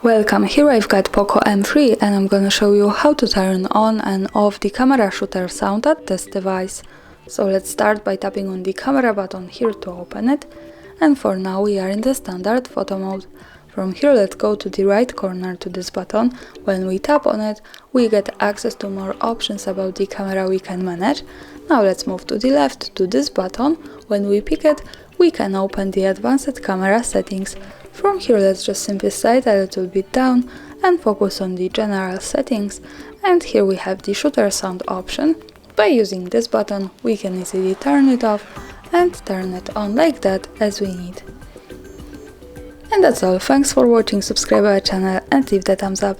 Welcome, here I've got Poco M3 and I'm gonna show you how to turn on and off the camera shooter sound at this device. So let's start by tapping on the camera button here to open it, and for now we are in the standard photo mode. From here let's go to the right corner to this button. When we tap on it we get access to more options about the camera we can manage. Now let's move to the left to this button. When we pick it we can open the advanced camera settings. From here let's just simply slide a little bit down and focus on the general settings, and here we have the shooter sound option. By using this button we can easily turn it off and turn it on like that as we need. And that's all, thanks for watching, subscribe our channel and leave the thumbs up.